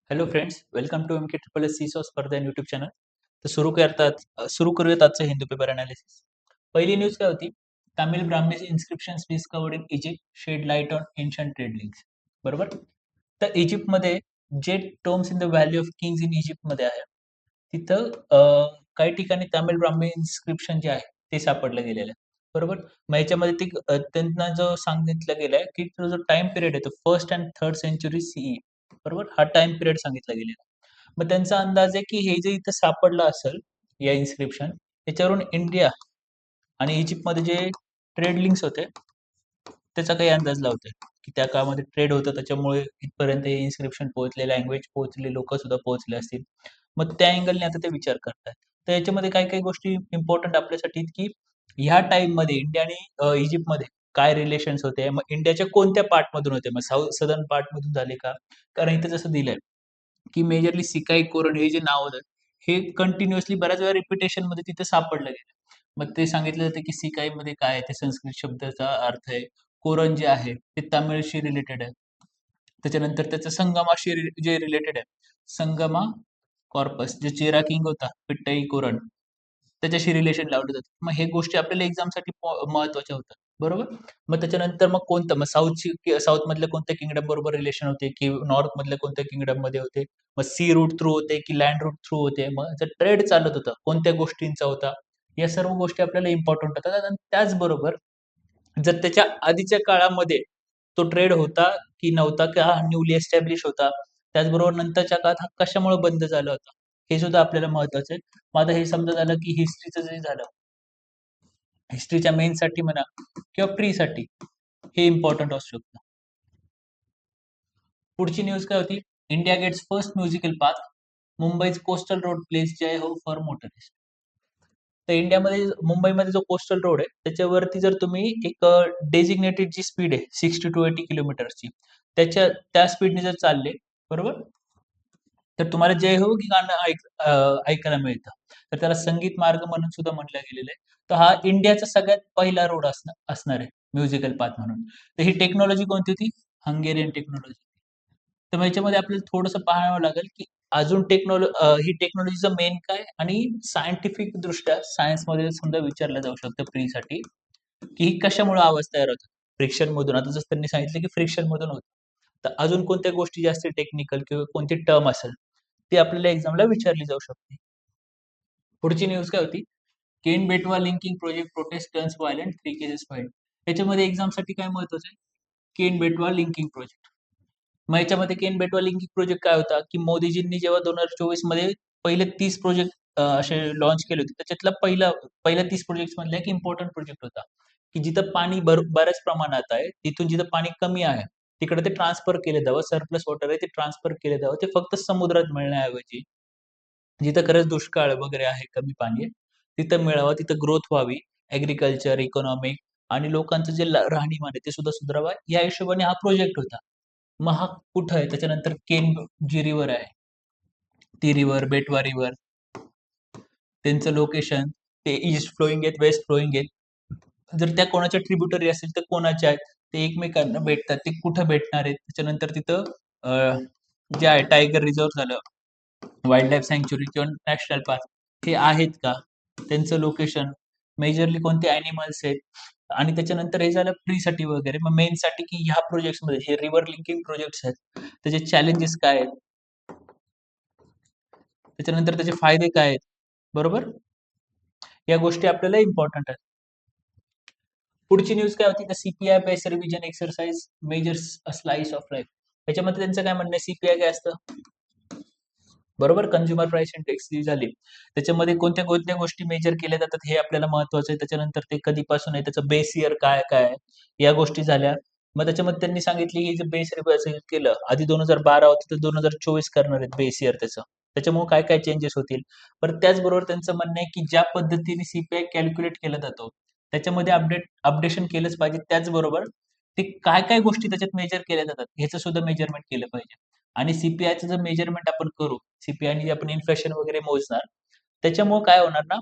Hello friends, welcome to MK triple S सीसॉ स्पर्धा YouTube channel. तर सुरू करूयात आजचं हिंदू पेपर अनालिसिस. पहिली न्यूज काय होती? Tamil Brahmis inscriptions discovered in Egypt shed light on ancient trade links. बरोबर. तर इजिप्तमध्ये जे tombs in the valley of kings in इजिप्तमध्ये आहे, तिथं काही ठिकाणी तामिळ ब्राह्मी इन्स्क्रिप्शन जे आहे ते सापडलं गेलेलं आहे. बरोबर. मग याच्यामध्ये त्यांना जो सांगितलं गेलंय की तो जो टाइम पिरियड आहे तो first and third century CE. बरोबर, हा टाइम पिरियड सांगितला गेलेला. मग त्यांचा अंदाज आहे की हे जे इथं सापडलं असेल या इन्स्क्रिप्शन, त्याच्यावरून इंडिया आणि इजिप्तमध्ये जे ट्रेड लिंक्स होते त्याचा काही अंदाज लावतोय की त्या काळामध्ये ट्रेड होतं, त्याच्यामुळे इथपर्यंत हे इन्स्क्रिप्शन पोहोचले, लँग्वेज पोहोचले, लोक सुद्धा पोहोचले असतील. मग त्या अँगलने आता ते विचार करतात. तर याच्यामध्ये काही काही गोष्टी इम्पॉर्टंट आपल्यासाठी आहेत की ह्या टाइम मध्ये इंडिया आणि इजिप्तमध्ये काय रिलेशन्स होते, मग इंडियाच्या कोणत्या पार्ट मधून होते, मग साऊथ सदर्न पार्ट मधून झाले का? कारण इथे जसं दिलंय की मेजरली सिकाई कोरड हे जे नाव होतं हे कंटिन्युअसली बऱ्याच वेळा रिपिटेशन मध्ये तिथे सापडलं गेलं. मग ते सांगितलं जातं की सिकाई मध्ये काय आहे, ते संस्कृत शब्दाचा अर्थ आहे. कोरन जे आहे ते तामिळशी रिलेटेड आहे. त्याच्यानंतर त्याचं संगमाशी जे रिलेटेड आहे, संगमा कॉर्पस जे चेरा किंग होता पिट्टई कोरन, त्याच्याशी रिलेशन लावलं जातं. मग हे गोष्टी आपल्याला एक्झामसाठी महत्वाच्या होतात. बरोबर. मग त्याच्यानंतर मग कोणतं, मग साऊथ मधल्या कोणत्या किंगडम बरोबर रिलेशन होते की नॉर्थ मधल्या कोणत्या किंगडम मध्ये होते, मग सी रूट थ्रू होते की लँड रूट थ्रू होते, मग जर ट्रेड चालत होतं कोणत्या गोष्टींचा होता, या सर्व गोष्टी आपल्याला इम्पॉर्टंट होतात. आणि त्याचबरोबर जर त्याच्या आधीच्या काळामध्ये तो ट्रेड होता की नव्हता, की हा न्यूली एस्टॅब्लिश होता, त्याचबरोबर नंतरच्या काळात हा कशामुळे बंद झाला होता, हे सुद्धा आपल्याला महत्वाचं आहे. मग आता हे समजा झालं की हिस्ट्रीचं जे झालं, हिस्ट्रीच्या मेन साठी म्हणा किंवा प्री साठी हे इम्पॉर्टंट असू शकतं. पुढची न्यूज काय होती? India gate's first musical path, मुंबईच coastal road plays Jai Ho for motorist. तर इंडियामध्ये मुंबईमध्ये जो कोस्टल रोड आहे त्याच्यावरती जर तुम्ही एक डेझिग्नेटेड जी स्पीड आहे 60 to 80 किलोमीटरची, त्या स्पीडने जर चालले, बरोबर, तर तुम्हाला जय हो की गाणं ऐकायला मिळतं. तर त्याला संगीत मार्ग म्हणून सुद्धा म्हटलं गेलेलं आहे. तर हा इंडियाचा सगळ्यात पहिला रोड असणार आहे म्युझिकल पाथ म्हणून. तर ही टेक्नॉलॉजी कोणती होती? Hungarian technology. तर मग याच्यामध्ये आपल्याला थोडंसं पाहावं लागेल की अजून ही टेक्नॉलॉजीचं मेन काय, आणि सायंटिफिक दृष्ट्या सायन्समध्ये समजा विचारलं जाऊ शकतं प्रीसाठी की ही कशामुळे आवाज तयार होतो? फ्रिक्शन मधून. आता जसं त्यांनी सांगितलं की फ्रिक्शन मधून होतं. तर अजून कोणत्या गोष्टी जास्त टेक्निकल किंवा कोणती टर्म असेल ती आपल्याला एक्झामला विचारली जाऊ शकते. पुढची न्यूज काय होती? केन बेटवा linking project prostate turns violent, 3 cases filed. याच्यामध्ये एक्झामसाठी काय महत्वाचं आहे? केन बेटवा लिंकिंग प्रोजेक्ट. मग याच्यामध्ये केन बेटवा लिंकिंग प्रोजेक्ट काय होता की मोदीजींनी जेव्हा 2024 मध्ये पहिले 30 प्रोजेक्ट असे लॉन्च केले होते, त्याच्यातला पहिल्या 30 प्रोजेक्ट मधला एक इम्पॉर्टंट प्रोजेक्ट होता की जिथं पाणी बऱ्याच प्रमाणात आहे, तिथून जिथं पाणी कमी आहे तिकडे ते ट्रान्सफर केलं जावं, सरप्लस वॉटर आहे ते ट्रान्सफर केलं जावं, ते फक्त समुद्रात मिळण्याऐवजी जिथं खरंच दुष्काळ वगैरे आहे, कमी पाणी आहे, तिथं मिळावं, तिथं ग्रोथ व्हावी, ॲग्रीकल्चर, इकॉनॉमिक आणि लोकांचं जे राहणीमान आहे ते सुद्धा सुधारावं, या हिशोबाने हा प्रोजेक्ट होता. मग हा कुठं आहे? त्याच्यानंतर केन जी रिव्हर आहे, ती रिव्हर, बेटवा रिव्हर, त्यांचं लोकेशन, ते ईस्ट फ्लोईंग आहेत, वेस्ट फ्लोईंग आहेत. जर त्या कोणाच्या ट्रिब्युटरी असेल तर कोणाच्या आहेत, ते एकमेकांना भेटतात, ते कुठं भेटणार आहेत, त्याच्यानंतर तिथं जे आहे टायगर रिझर्व्ह झालं, वाईल्ड लाईफ सँक्च्युरी किंवा नॅशनल पार्क हे आहेत का, त्यांचं लोकेशन, मेजरली कोणते ॲनिमल्स आहेत, आणि त्याच्यानंतर हे झालं प्रीसाठी वगैरे. मग मेनसाठी की ह्या प्रोजेक्ट्समध्ये हे रिव्हर लिंकिंग प्रोजेक्ट्स आहेत, त्याचे चॅलेंजेस काय आहेत, त्याच्यानंतर त्याचे फायदे काय आहेत, बरोबर, या गोष्टी आपल्याला इम्पॉर्टंट आहेत. पुढची न्यूज काय होती? तर CPI base revision exercise measures a slice of life. याच्यामध्ये त्यांचं काय म्हणणं आहे? सीपीआय काय असतं? बरोबर, कंझ्युमर प्राइस इंडेक्स जी झाली त्याच्यामध्ये कोणत्या कोणत्या गोष्टी मेजर केल्या जातात हे आपल्याला महत्वाचं आहे. त्याच्यानंतर ते कधीपासून आहे, त्याचं बेस इयर काय काय आहे, या गोष्टी झाल्या. मग त्याच्यामध्ये त्यांनी सांगितले की जे बेस रिव्हर्सल केलं, आधी 2012 होतं तर 2024 करणार आहेत बेस इयर त्याचं, त्याच्यामुळे काय काय चेंजेस होतील. पण त्याचबरोबर त्यांचं म्हणणं आहे की ज्या पद्धतीने सीपीआय कॅल्क्युलेट केला जातो त्याच्यामध्ये अपडेशन केलंच पाहिजे. त्याचबरोबर ते काय काय गोष्टी त्याच्यात मेजर केल्या जातात ह्याचं सुद्धा मेजरमेंट केलं पाहिजे. आणि सीपीआयचं जर मेजरमेंट आपण करू, सीपीआयने जे आपण इन्फ्लेशन वगैरे मोजणार, त्याच्यामुळे काय होणार ना,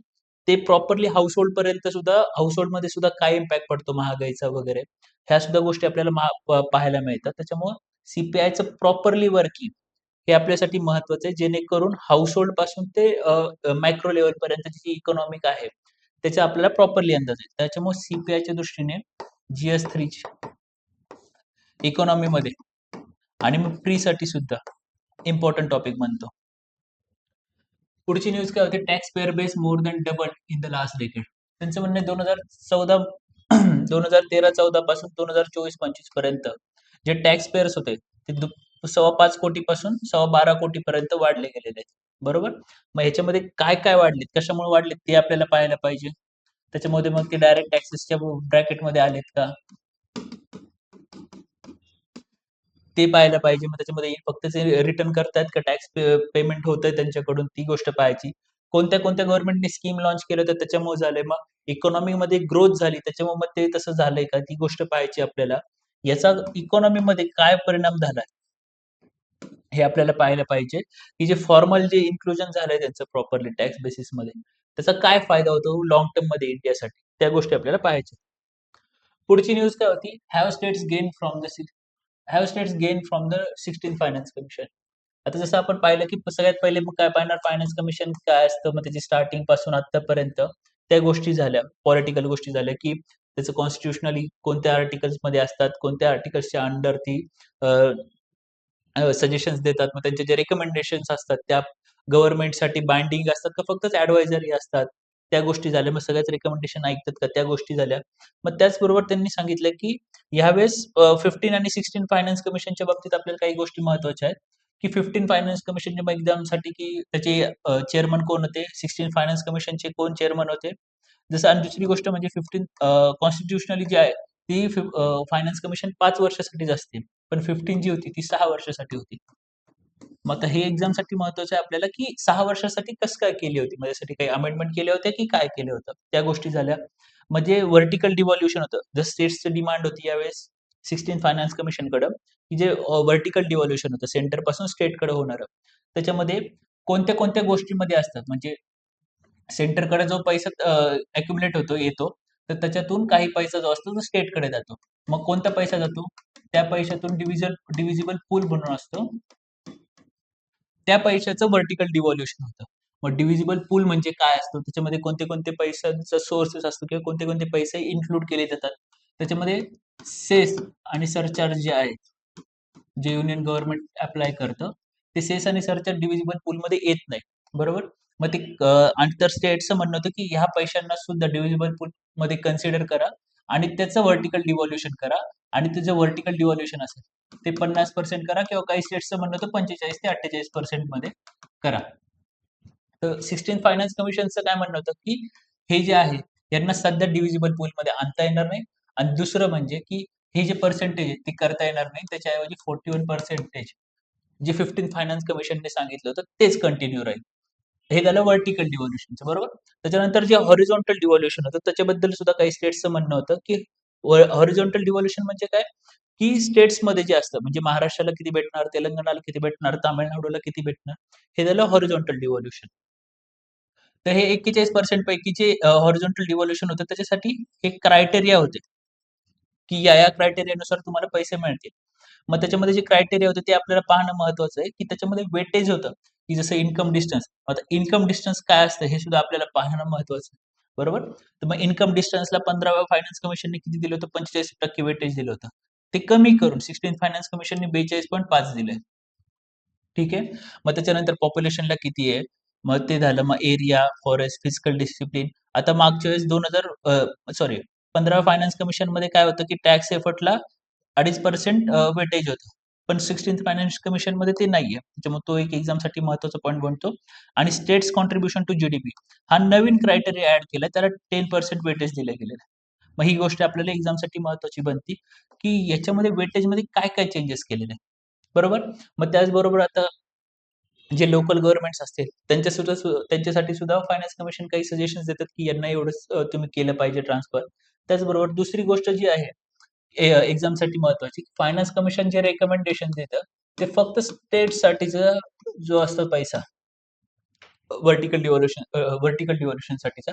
ते प्रॉपरली हाऊसहोल्ड पर्यंत सुद्धा, हाऊसहोल्ड मध्ये सुद्धा काय इम्पॅक्ट पडतो महागाईचा वगैरे, ह्या सुद्धा गोष्टी आपल्याला पाहायला मिळतात. त्याच्यामुळे सीपीआयचं प्रॉपरली वर्किंग हे आपल्यासाठी महत्वाचं आहे, जेणेकरून हाऊस होल्ड पासून ते मायक्रो लेवल पर्यंत जी इकॉनॉमिक आहे त्याचा आपल्याला प्रॉपरली अंदाज आहे. त्याच्यामुळे सीपीआयच्या दृष्टीने GS3 इकॉनॉमीमध्ये आणि मग प्री साठी सुद्धा इम्पॉर्टंट टॉपिक बनतो. पुढची न्यूज काय होती, tax payer base more than double in the last decade. त्यांचं म्हणणं 2014 2013-14 पासून 2024-25 पर्यंत जे टॅक्स पेअर्स होते ते 5.25 कोटी पासून 12.25 कोटी पर्यंत वाढले गेलेले आहेत. बरोबर. मग ह्याच्यामध्ये काय काय वाढलेत, कशामुळे वाढलेत ते आपल्याला पाहायला पाहिजे. त्याच्यामध्ये मग ते डायरेक्ट टॅक्सेसच्या ब्रॅकेटमध्ये आलेत का ते पाहायला पाहिजे. मग त्याच्यामध्ये फक्त ते रिटर्न करतायत का टॅक्स पेमेंट होतंय त्यांच्याकडून ती गोष्ट पाहायची. कोणत्या कोणत्या गव्हर्नमेंटने स्कीम लॉन्च केलं तर त्याच्यामुळे झालंय. मग इकॉनॉमीमध्ये ग्रोथ झाली त्याच्यामुळे मग ते तसं झालंय का ती गोष्ट पाहायची आपल्याला. याचा इकॉनॉमीमध्ये काय परिणाम झालाय हे आपल्याला पाहायला पाहिजे, की जे फॉर्मल जे इन्क्लुजन झालंय त्यांचं प्रॉपरली टॅक्स बेसिसमध्ये त्याचा काय फायदा होतो लॉंग टर्म मध्ये इंडियासाठी, त्या गोष्टी आपल्याला पाहायच्या. पुढची न्यूज काय होती, have states gain from the 16th finance commission. आता जसं आपण पाहिलं की सगळ्यात पहिले मग काय पाहणार, फायनान्स कमिशन काय असतं, मग त्याची स्टार्टिंग पासून आतापर्यंत त्या गोष्टी झाल्या, पॉलिटिकल गोष्टी झाल्या, की त्याचं कॉन्स्टिट्युशनली कोणत्या आर्टिकल्स मध्ये असतात, कोणत्या आर्टिकल्सच्या अंडर ती सजेशन्स देतात, मग त्यांचे जे रेकमेंडेशन्स असतात त्या गव्हर्नमेंटसाठी बाइंडिंग असतात का फक्तच ऍडवायझरी असतात, त्या गोष्टी झाल्या. मग सगळ्याच रेकमेंडेशन ऐकतात का, त्या गोष्टी झाल्या. मग त्याचबरोबर त्यांनी सांगितलं की यावेळेस 15 आणि 16 फायनान्स कमिशनच्या बाबतीत आपल्याला काही गोष्टी महत्वाच्या आहेत, की 15 फायनान्स कमिशनच्या एक्झामसाठी की त्याचे चेअरमन कोण होते, 16 फायनान्स कमिशनचे कोण चेअरमन होते. जसं आणि दुसरी गोष्ट म्हणजे 15 कॉन्स्टिट्युशनली जी आहे ती फायनान्स कमिशन 5 वर्षासाठीच असते, पण 15 जी होती ती 6 वर्षासाठी होती. मग आता हे एक्झामसाठी महत्वाचं आहे आपल्याला, की 6 वर्षासाठी कसं काय केली होती, माझ्यासाठी काही अमेंडमेंट केले होते की काय केलं होतं, त्या गोष्टी झाल्या. म्हणजे व्हर्टिकल डिव्हॉल्युशन होतं, जर स्टेट्सची डिमांड होती यावेळेस 16 फायनान्स कमिशनकडं, की जे व्हर्टिकल डिव्हॉल्युशन होतं सेंटर पासून स्टेटकडे होणारं. त्याच्यामध्ये कोणत्या कोणत्या गोष्टीमध्ये असतात, म्हणजे सेंटरकडे जो पैसा अक्युमुलेट होतो येतो, तर त्याच्यातून काही पैसा जो असतो तो स्टेटकडे जातो. मग कोणता पैसा जातो, त्या पैशातून डिव्हिजिबल पूल म्हणून असतो, त्या पैशाचं व्हर्टिकल डिव्हॉल्युशन होतं. मग डिव्हिजिबल पूल म्हणजे काय असतं, त्याच्यामध्ये कोणते कोणते पैशांचा सोर्सेस असतो किंवा कोणते कोणते पैसे इन्क्लूड केले जातात. त्याच्यामध्ये सेस आणि सरचार्ज जे आहेत, जे युनियन गव्हर्नमेंट अप्लाय करतं, ते सेस आणि सरचार्ज डिव्हिजिबल पूलमध्ये येत नाही. बरोबर. मग ते आणि तर स्टेटचं म्हणणं होतं की ह्या पैशांना सुद्धा डिव्हिजिबल पूल मध्ये कन्सिडर करा आणि त्याचं व्हर्टिकल डिव्हॉल्युशन करा, आणि ते जे व्हर्टिकल डिव्हॉल्युशन असेल ते 50% करा, किंवा काही स्टेट्सचं म्हणणं होतं 45 ते 48% मध्ये करा. तर 16 फायनान्स कमिशनचं काय म्हणणं होतं, की हे जे आहे यांना सध्या डिव्हिजिबल पूलमध्ये आणता येणार नाही, आणि दुसरं म्हणजे की हे जे पर्सेंटेज आहे ते करता येणार नाही, त्याच्याऐवजी 41% जे 15 फायनान्स कमिशनने सांगितलं होतं तेच कंटिन्यू राहील. हे झालं व्हर्टिकल डिव्हॉल्युशनचं. बरोबर. त्याच्यानंतर जे हॉरिझॉन्टल डिव्हॉल्युशन होतं त्याच्याबद्दल सुद्धा काही स्टेट्सचं म्हणणं होतं, की हॉरिझॉन्टल डिव्हॉल्युशन म्हणजे काय, की स्टेट्समध्ये जे असतं, म्हणजे महाराष्ट्राला किती भेटणार, तेलंगणाला किती भेटणार, तामिळनाडूला किती भेटणार, हे झालं हॉरिझॉन्टल डिव्हॉल्युशन. तर हे 41% पैकी जे हॉरिझॉन्टल डिव्हॉल्युशन होतं त्याच्यासाठी एक क्रायटेरिया होते, की या क्रायटेरियानुसार तुम्हाला पैसे मिळतील. मग त्याच्यामध्ये जे क्रायटेरिया होते ते आपल्याला पाहणं महत्वाचं आहे, की त्याच्यामध्ये वेटेज होतं, की जसं इन्कम डिस्टन्स. आता इन्कम डिस्टन्स काय असतं हे सुद्धा आपल्याला पाहणं महत्वाचं आहे. बरोबर. तर मग इन्कम डिस्टन्सला 15व्या फायनान्स कमिशनने किती दिलं होतं, 45% वेटेज दिलं होतं. ते कमी करून 16 फायनान्स कमिशनने 42.5 दिलंय. ठीक आहे. मग त्याच्यानंतर पॉप्युलेशनला किती आहे, मग ते झालं. मग एरिया, फॉरेस्ट, फिजिकल डिसिप्लिन. आता मागच्या वेळेस 15 फायनान्स कमिशन मध्ये काय होतं, की टॅक्स एफर्टला 2.5% वेटेज होतं. पण 16th फायनान्स कमिशन मध्ये ते नाहीये. त्याच्यामुळे तो एक एक्झामसाठी महत्वाचा पॉईंट बनतो. आणि स्टेट्स कॉन्ट्रीब्युशन टू जीडीपी हा नवीन क्रायटेरिया ऍड केला, त्याला 10% वेटेज दिलं गेलेलं आहे. मग ही गोष्ट आपल्याला एक्झामसाठी महत्वाची बनती, की याच्यामध्ये वेटेजमध्ये काय काय चेंजेस केलेले आहे. बरोबर. मग त्याचबरोबर आता जे लोकल गव्हर्नमेंट्स असतील त्यांच्यासाठी सुद्धा फायनान्स कमिशन काही सजेशन्स देतात, की यांना एवढंच तुम्ही केलं पाहिजे ट्रान्सफर. त्याचबरोबर दुसरी गोष्ट जी आहे एक्झामसाठी महत्वाची, फायनान्स कमिशन जे रेकमेंडेशन देतं ते फक्त स्टेटसाठीचा जो असतो पैसा, व्हर्टिकल डिव्हॉल्युशनसाठीचा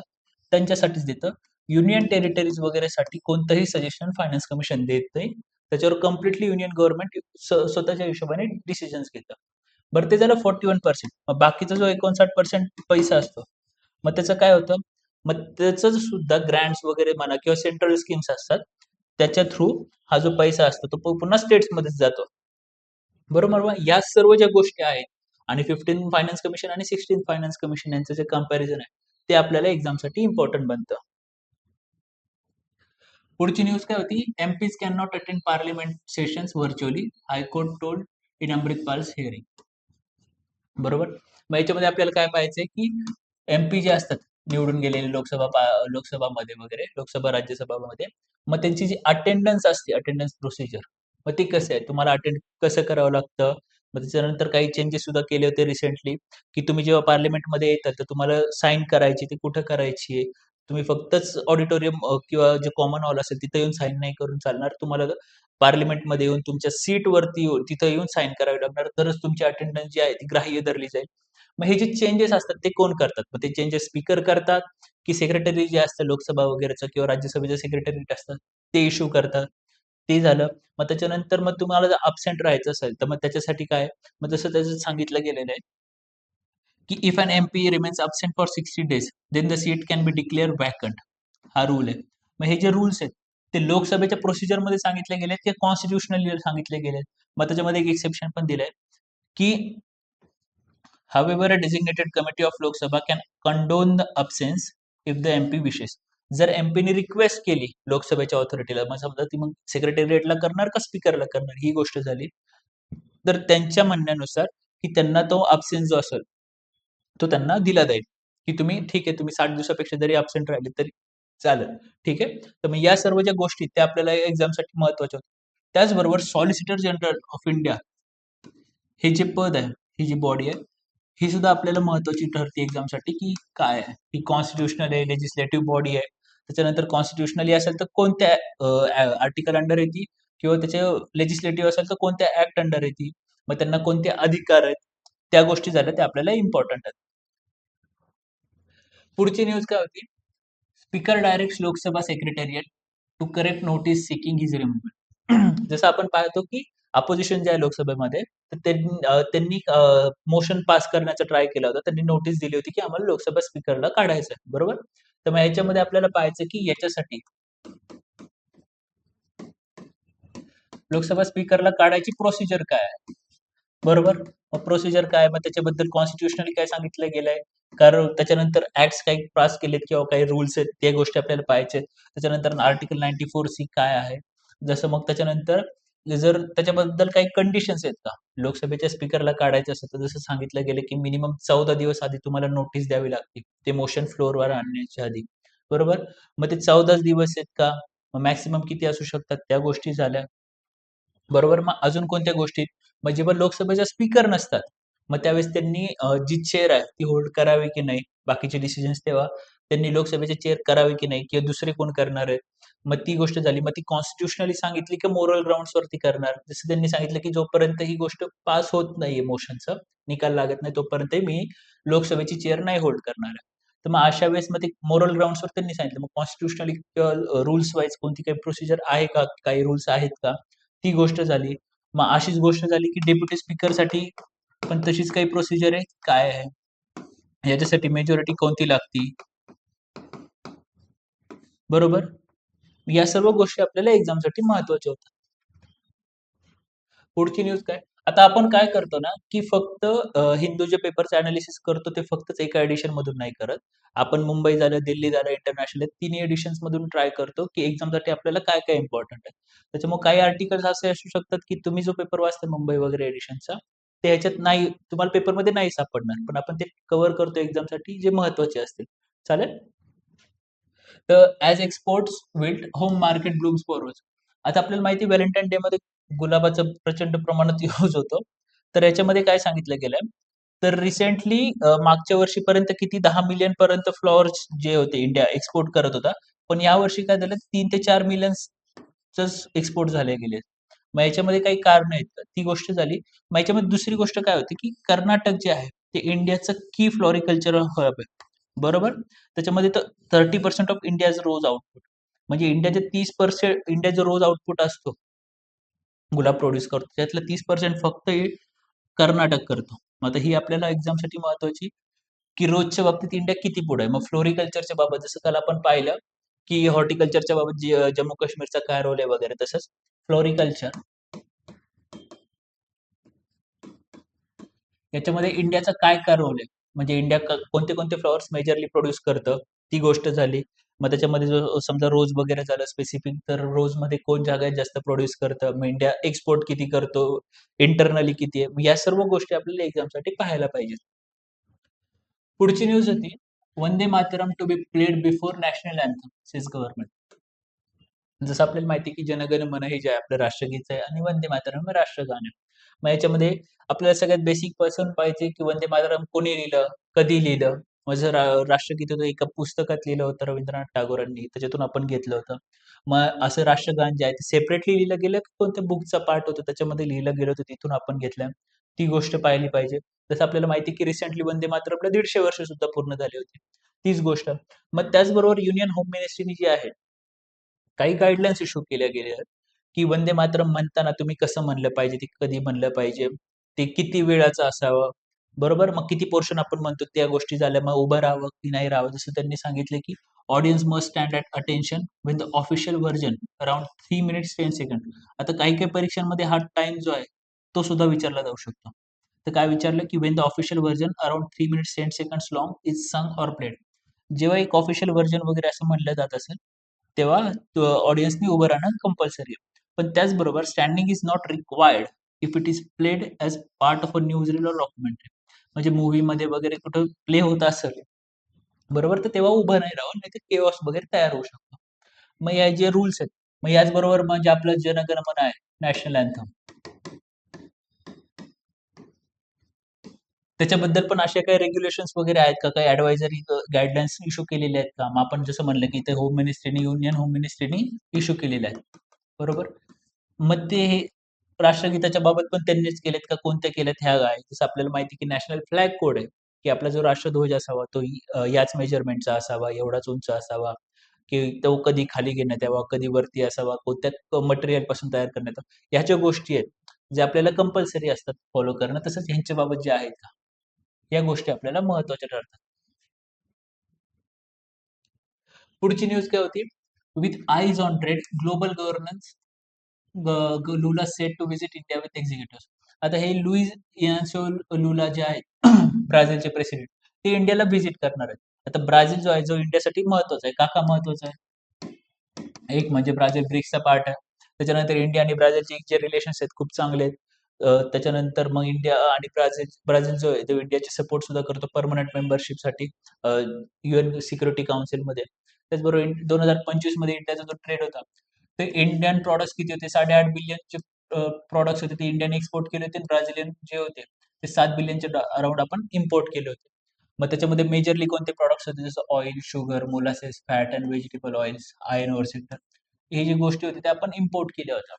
त्यांच्यासाठीच देतं. युनियन टेरिटरीज वगैरे साठी कोणतंही सजेशन फायनान्स कमिशन देत नाही. त्याच्यावर कम्प्लिटली युनियन गव्हर्नमेंट स्वतःच्या हिशोबाने डिसिजन्स घेतं. बरं ते झालं 41%. मग बाकीचा जो 59% पैसा असतो, मग त्याचं काय होतं? मग त्याचं सुद्धा ग्रँट्स वगैरे म्हणा किंवा सेंट्रल स्कीम्स असतात, त्याच्या थ्रू हा जो पैसा असतो तो पुन्हा स्टेट्समध्येच जातो. बरोबर. मग या सर्व ज्या गोष्टी आहेत आणि 15 फायनान्स कमिशन आणि 16 फायनान्स कमिशन यांचं जे कंपॅरिझन आहे, ते आपल्याला एक्झामसाठी इम्पॉर्टंट बनतं. पुढची न्यूज काय होती? MPs can not attend parliament sessions virtually, high court told in Amritpal's hearing. बरोबर. मग याच्यामध्ये आपल्याला काय पाहायचंय की एमपी जे असतात निवडून गेलेले लोकसभामध्ये वगैरे, लोकसभा राज्यसभामध्ये, मग त्यांची जी अटेंडन्स असते, अटेंडन्स प्रोसिजर, मग ते कसं आहे, तुम्हाला अटेंड कसं करावं लागतं. मग त्याच्यानंतर काही चेंजेस सुद्धा केले होते रिसेंटली, की तुम्ही जेव्हा पार्लमेंटमध्ये येतात तर तुम्हाला साईन करायची, ती कुठं करायची आहे. तुम्ही फक्तच ऑडिटोरियम किंवा जे कॉमन हॉल असेल तिथं येऊन साईन नाही करून चालणार. तुम्हाला पार्लमेंटमध्ये येऊन तुमच्या सीटवरती येऊन तिथं येऊन साईन करावी लागणार, तरच तुमची अटेंडन्स जी आहे ती ग्राह्य धरली जाईल. मग हे जे चेंजेस असतात ते कोण करतात? मग ते चेंजेस स्पीकर करतात, की सेक्रेटरी जे असतं लोकसभा वगैरेचं किंवा राज्यसभेचे सेक्रेटरी असतात ते इश्यू करतात. ते झालं. मग त्याच्यानंतर मग तुम्हाला जर अब्सेंट राहायचं असेल, तर मग त्याच्यासाठी काय? मग जसं त्याच्यात सांगितलं गेलेलं आहे, की if an MP remains absent for 60 days, then the seat can be declare vacant. हा रूल आहे. मग हे जे रूल्स आहेत, ते लोकसभेच्या प्रोसिजरमध्ये सांगितले गेलेत, की कॉन्स्टिट्युशनली सांगितले गेलेत. मग त्याच्यामध्ये एक एक्सेप्शन पण दिलंय, की however a designated committee of Lok Sabha can condone the absence if the MP wishes. जर एमपीने रिक्वेस्ट केली लोकसभेच्या ऑथॉरिटीला, मग समजा ती मग सेक्रेटेरिएटला करणार का स्पीकरला करणार ही गोष्ट झाली, तर त्यांच्या म्हणण्यानुसार की त्यांना तो अब्सेन्स जो असेल तो त्यांना दिला जाईल, की तुम्ही ठीक आहे, तुम्ही 60 दिवसापेक्षा जरी अब्सेंट राहिले तरी चालेल. ठीक आहे. तर मग या सर्व ज्या गोष्टी त्या आपल्याला एक्झामसाठी महत्वाच्या होत्या. त्याचबरोबर सॉलिसिटर जनरल ऑफ इंडिया हे जे पद आहे, ही जी बॉडी आहे, ही सुद्धा आपल्याला महत्वाची ठरते एक्झामसाठी, की काय आहे, ही कॉन्स्टिट्युशनल आहे, लेजिस्लेटिव्ह बॉडी आहे. त्याच्यानंतर कॉन्स्टिट्युशनली असेल तर कोणत्या आर्टिकल अंडर येते किंवा त्याचे लेजिस्लेटिव्ह असेल तर कोणत्या ऍक्ट अंडर येते, मग त्यांना कोणते अधिकार आहेत, त्या गोष्टी झाल्या त्या आपल्याला इम्पॉर्टंट आहेत. पुढची न्यूज काय होती? Speaker direct Lok Sabha secretariat to correct notice seeking his removal. जसं आपण पाहतो की अपोजिशन जे आहे लोकसभेमध्ये, तर त्यांनी मोशन पास करण्याचा ट्राय केला होता. त्यांनी नोटीस दिली होती की आम्हाला लोकसभा स्पीकरला काढायचं आहे. बरोबर. तर मग याच्यामध्ये आपल्याला पाहायचं की याच्यासाठी लोकसभा स्पीकरला काढायची प्रोसिजर काय आहे. बरोबर. मग प्रोसिजर काय, मग त्याच्याबद्दल कॉन्स्टिट्युशनली काय सांगितलं गेलंय, कारण त्याच्यानंतर ऍक्ट्स काही पास केलेत किंवा काही रूल्स आहेत त्या गोष्टी आपल्याला पाहायचे. त्याच्यानंतर आर्टिकल 94C काय आहे. जसं मग त्याच्यानंतर जर त्याच्याबद्दल काही कंडिशन्स आहेत का, लोकसभेच्या स्पीकरला काढायचं असेल तर जसं सांगितलं गेलं की मिनिमम 14 दिवस आधी तुम्हाला नोटीस द्यावी लागते ते मोशन फ्लोअरवर आणण्याच्या आधी. बरोबर. मग ते 14 दिवस आहेत का, मॅक्सिमम किती असू शकतात त्या गोष्टी झाल्या. बरोबर. मग अजून कोणत्या गोष्टी? मग जेव्हा लोकसभेचा स्पीकर नसतात, मग त्यावेळेस त्यांनी जी चेअर आहे ती होल्ड करावी की नाही, बाकीचे डिसिजन्स तेव्हा त्यांनी लोकसभेचे चेअर करावे की नाही किंवा दुसरे कोण करणार आहेत. मग ती गोष्ट झाली. मग ती कॉन्स्टिट्युशनली सांगितली की मोरल ग्राउंड्स वरती करणार. जसं त्यांनी सांगितलं की जोपर्यंत ही गोष्ट पास होत नाहीये, मोशनचा निकाल लागत नाही, तोपर्यंत मी लोकसभेची चेअर नाही होल्ड करणार आहे. तर मग अशा वेळेस मग ते मोरल ग्राउंड्सवर त्यांनी सांगितलं. मग कॉन्स्टिट्युशनली किंवा रूल्स वाईज कोणती काही प्रोसिजर आहे का, काही रूल्स आहेत का, ती गोष्ट झाली. मग अशीच गोष्ट झाली की डेप्युटी स्पीकरसाठी पण तशीच काही प्रोसिजर आहे, काय आहे? याच्यासाठी मेजॉरिटी कोणती लागती? बरोबर. या सर्व गोष्टी आपल्याला एक्झामसाठी महत्वाच्या होतात. पुढची न्यूज काय? आता आपण काय करतो ना, की फक्त हिंदू जे पेपरचं अनालिसिस करतो ते फक्तच एका एडिशन मधून नाही करत. आपण मुंबई झालं, दिल्ली झालं, इंटरनॅशनल तिन्ही एडिशन्स मधून ट्राय करतो, की एक्झामसाठी आपल्याला काय-काय इम्पोर्टंट आहे. त्याच्यामुळे काही आर्टिकल्स असे असू शकतात, की तुम्ही जो पेपर वाचता मुंबई वगैरे एडिशनचा, ते ह्याच्यात नाही तुम्हाला पेपरमध्ये नाही सापडणार. पण आपण ते कव्हर करतो एक्झामसाठी जे महत्त्वाचे असतील. चालेल? तर as exports wilt home market blooms forward. आता आपल्याला माहिती आहे व्हॅलेंटाईन डे मध्ये गुलाबाचं प्रचंड प्रमाणात यूज होतो. तर याच्यामध्ये काय सांगितलं गेलंय, तर रिसेंटली मागच्या वर्षीपर्यंत किती 10 मिलियन पर्यंत फ्लॉवर्स जे होते इंडिया एक्सपोर्ट करत होता. पण यावर्षी काय झालं 3 ते 4 मिलियन्सच एक्सपोर्ट झाले गेले. मग याच्यामध्ये काही कारण आहेत का? ती गोष्ट झाली. मग याच्यामध्ये दुसरी गोष्ट काय होती, की कर्नाटक जे आहे ते इंडियाचं की फ्लॉरिकल्चरल हब आहे. बरोबर? त्याच्यामध्ये तर 30% ऑफ इंडियाज रोज आउटपुट. म्हणजे इंडियाचे 30% इंडिया जो रोज आउटपुट असतो, गुलाब प्रोड्यूस करतो. त्यातलं 30% फक्त कर्नाटक करतो. मग आता ही आपल्याला एक्झामसाठी महत्वाची, की रोजच्या बाबतीत इंडिया किती पुढे आहे. मग फ्लोरिकल्चरच्या बाबत जसं काल आपण पाहिलं, की हॉर्टिकल्चरच्या बाबत जम्मू काश्मीरचा काय रोल आहे वगैरे, तसंच फ्लोरिकल्चर याच्यामध्ये इंडियाचा काय काय रोल आहे, म्हणजे इंडिया कोणते कोणते फ्लॉवर्स मेजरली प्रोड्यूस करतं, ती गोष्ट झाली. मग त्याच्यामध्ये जो समजा रोज वगैरे झालं स्पेसिफिक, तर रोज मध्ये कोण जागा जास्त प्रोड्यूस करतं, मग इंडिया एक्सपोर्ट किती करतो, इंटरनली किती आहे, मग या सर्व गोष्टी आपल्याला एक्झामसाठी पाहायला पाहिजेत. पुढची न्यूज होती, Vande Mataram to be played before national anthem says government. जसं आपल्याला माहिती आहे, की जनगण मन हे जे आहे आपलं राष्ट्रगीत आहे आणि वंदे मातरम हे राष्ट्रगान आहे. मग याच्यामध्ये आपल्याला सगळ्यात बेसिक पासून पाहिजे, की वंदे मातरम कोणी लिहिलं, कधी लिहिलं. मग जर राष्ट्रगीत होतं एका पुस्तकात लिहिलं होतं रवींद्रनाथ टागोरांनी, त्याच्यातून आपण घेतलं होतं. मग असं राष्ट्रगान जे आहे ते सेपरेटली लिहिलं गेलं, की कोणत्या बुकचा पार्ट होतं त्याच्यामध्ये लिहिलं गेलं होतं तिथून आपण घेतलं. ती गोष्ट पाहिली पाहिजे. जसं आपल्याला माहिती आहे, की रिसेंटली वंदे मातरमला 150 वर्ष सुद्धा पूर्ण झाली होती. तीच गोष्ट. मग त्याचबरोबर युनियन होम मिनिस्ट्रीनी जी आहे, काही गाईडलाईन्स इश्यू केल्या गेल्या आहेत, की वंदे मातरम म्हणताना तुम्ही कसं म्हणलं पाहिजे, ते कधी म्हणलं पाहिजे, ते किती वेळाचं असावं, बरोबर? मग किती पोर्शन आपण म्हणतो त्या गोष्टी झाल्या, मग उभं राहावं की नाही राहावं. जसं त्यांनी सांगितलं, की audience must stand at attention when the official version around 3 minutes 10 second. आता काही-काही परीक्षांमध्ये हा टाईम जो आहे, तो सुद्धा विचारला जाऊ शकतो. तर काय विचारलं, की when the official version around 3 minutes 10 seconds long is संग ऑर प्लेड. जेव्हा एक ऑफिशियल व्हर्जन वगैरे असं म्हटलं जात असेल, तेव्हा ऑडियन्सनी उभं राहणं कंपल्सरी आहे. पण त्याचबरोबर standing is not required if it is played as part of a news reel और डॉक्युमेंटरी. म्हणजे मूव्हीमध्ये वगैरे कुठं प्ले होत असेल, बरोबर? तर तेव्हा उभं नाही राहावं, नाहीतर केओस वगैरे तयार होऊ शकतो. मग या जे रूल्स आहेत, मग याचबरोबर म्हणजे आपलं जनगण मन आहे, नॅशनल अँथम. त्याच्याबद्दल पण अशा काही रेग्युलेशन्स वगैरे आहेत का? काही ॲडवायझरी गाईडलाईन्स इश्यू केलेल्या आहेत का? मग आपण जसं म्हणलं, की ते होम मिनिस्ट्रीनी, युनियन होम मिनिस्ट्रीनी इश्यू केलेल्या आहेत. बरोबर? मग ते हे राष्ट्रगीताच्या बाबत पण त्यांनीच केलेत का कोणत्या केल्यात ह्या आहे. जसं आपल्याला माहिती आहे, की नॅशनल फ्लॅग कोड आहे, की आपला जो राष्ट्रध्वज असावा तो याच मेजरमेंटचा असावा, एवढाच उंच असावा, की तो कधी खाली घेण्यात यावा, कधी वरती असावा, कोणत्या मटेरियलपासून तयार करण्यात यावा. ह्या ज्या गोष्टी आहेत, जे आपल्याला कंपल्सरी असतात फॉलो करणं, तसंच ह्यांच्या बाबत जे आहेत का, या गोष्टी आपल्याला महत्त्वाच्या ठरतात. पुढची न्यूज काय होती? With eyes on trade, global governance Lula set to visit India with executive. आता हे लुईस इनान्सिओ लुला जे आहेत ब्राझीलचे प्रेसिडेंट, ते इंडियाला व्हिजिट करणार आहेत. आता ब्राझील जो आहे, जो इंडियासाठी महत्वाचा आहे. का महत्वाचा आहे? एक म्हणजे ब्राझील ब्रिक्सचा पार्ट आहे. त्याच्यानंतर इंडिया आणि ब्राझीलचे जे रिलेशन्स आहेत खूप चांगले आहेत. त्याच्यानंतर मग इंडिया आणि ब्राझील ब्राझील जो आहे तो इंडियाचे सपोर्ट सुद्धा करतो पर्मनंट मेंबरशिपसाठी UN सिक्युरिटी काउन्सिलमध्ये. त्याचबरोबर 2025 मध्ये इंडियाचा जो ट्रेड होता, ते इंडियन प्रॉडक्ट्स किती होते? 8.5 बिलियनचे प्रॉडक्ट्स होते ते इंडियाने एक्सपोर्ट केले होते आणि ब्राझिलियन जे होते ते 7 बिलियनच्या अराउंड आपण इम्पोर्ट केले होते. मग त्याच्यामध्ये मेजरली कोणते प्रॉडक्ट्स होते जसं oil, sugar, molasses, fat and vegetable oils, iron ore sector. हे जे गोष्टी होत्या त्या आपण इम्पोर्ट केल्या होत्या.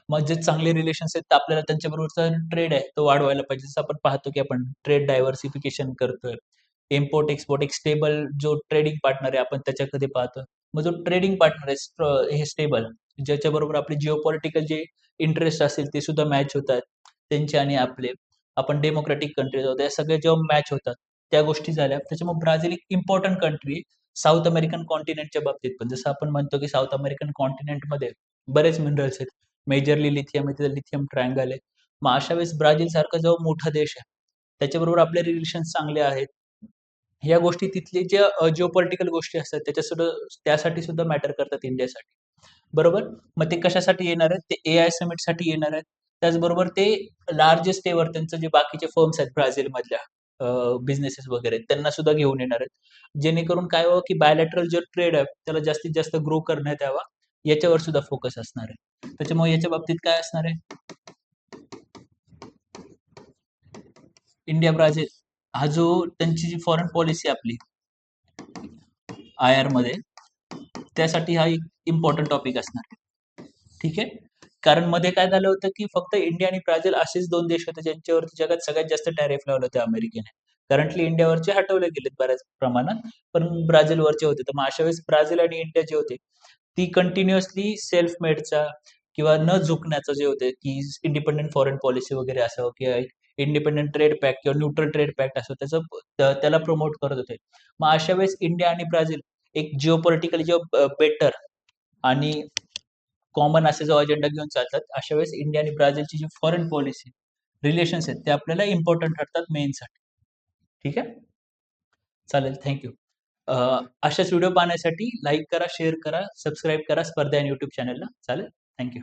मग जे चांगले रिलेशन्स आहेत, तर आपल्याला त्यांच्याबरोबरचा ट्रेड आहे, तो वाढवायला पाहिजे. जसं आपण पाहतो, की आपण ट्रेड डायव्हर्सिफिकेशन करतोय. इम्पोर्ट, एक्सपोर्ट एक स्टेबल जो ट्रेडिंग पार्टनर आहे, आपण त्याच्याकडे पाहतो. मग जो ट्रेडिंग पार्टनर आहे हे स्टेबल, ज्याच्याबरोबर आपले जिओपॉलिटिकल जे इंटरेस्ट असतील, ते सुद्धा मॅच होतात, त्यांचे आणि आपले. आपण डेमोक्रॅटिक कंट्रीज आहोत, या सगळ्या जेव्हा मॅच होतात, त्या गोष्टी झाल्या. त्याच्यामुळे ब्राझील एक इम्पॉर्टंट कंट्री आहे, साऊथ अमेरिकन कॉन्टिनेंटच्या बाबतीत पण. जसं आपण म्हणतो, की साऊथ अमेरिकन कॉन्टिनेंटमध्ये बरेच मिनरल्स आहेत. मेजरली लिथियम आहे, तिथं लिथियम ट्रायंगल आहे. मग अशा वेळेस ब्राझील सारखा जो मोठा देश आहे, त्याच्याबरोबर आपले रिलेशन्स चांगले आहेत. ह्या गोष्टी तिथले जे जिओपॉलिटिकल गोष्टी असतात त्याच्यासुद्धा त्यासाठी सुद्धा मॅटर करतात इंडियासाठी. बरोबर? मग ते कशासाठी येणार आहेत? ते एआय समिटसाठी येणार आहेत. त्याचबरोबर ते लार्जेस्ट एव्हर त्यांचे जे बाकीचे फर्म्स आहेत ब्राझीलमधल्या बिझनेसेस वगैरे त्यांना सुद्धा घेऊन येणार आहेत. जेणेकरून काय व्हावं, की बायलॅटरल जो ट्रेड आहे त्याला जास्तीत जास्त ग्रो करण्यात यावा, याच्यावर सुद्धा फोकस असणार आहे. त्याच्यामुळे याच्या बाबतीत काय असणार आहे? इंडिया ब्राझील हा जो त्यांची जी फॉरेन पॉलिसी आपली आय मध्ये, त्यासाठी हा एक इम्पॉर्टंट टॉपिक असणार आहे. ठीक आहे. कारण मध्ये काय झालं होतं, की फक्त इंडिया आणि ब्राझील असेच दोन देश होते ज्यांच्यावरती जगात सगळ्यात जास्त टॅरिफ लावलं होतं अमेरिकेने. करंटली इंडियावरचे हटवले गेलेत बऱ्याच प्रमाणात, पण ब्राझीलवरचे होते. तर मग अशा वेळेस ब्राझील आणि इंडिया जे होते, ती कंटिन्युअसली सेल्फ मेडचा किंवा न झुकण्याचं जे होते की इंडिपेंडंट फॉरेन पॉलिसी वगैरे असावं किंवा इंडिपेंडंट ट्रेड पॅक्ट किंवा न्यूट्रल ट्रेड पॅक्ट असो त्याला प्रमोट करत होते. मग अशा वेळेस इंडिया आणि ब्राझील एक जिओपॉलिटिकली जेव्हा बेटर आणि कॉमन असे जो अजेंडा घेऊन चालतात, अशा वेळेस इंडिया आणि ब्राझीलची जी फॉरेन पॉलिसी रिलेशन्स आहेत ते आपल्याला इम्पॉर्टंट ठरतात मेनसाठी. ठीक आहे, चालेल, थँक्यू. अशाच व्हिडिओ पाहण्यासाठी लाईक करा, शेअर करा, सबस्क्राईब करा स्पर्धा या यूट्यूब चॅनलला. चालेल, थँक्यू.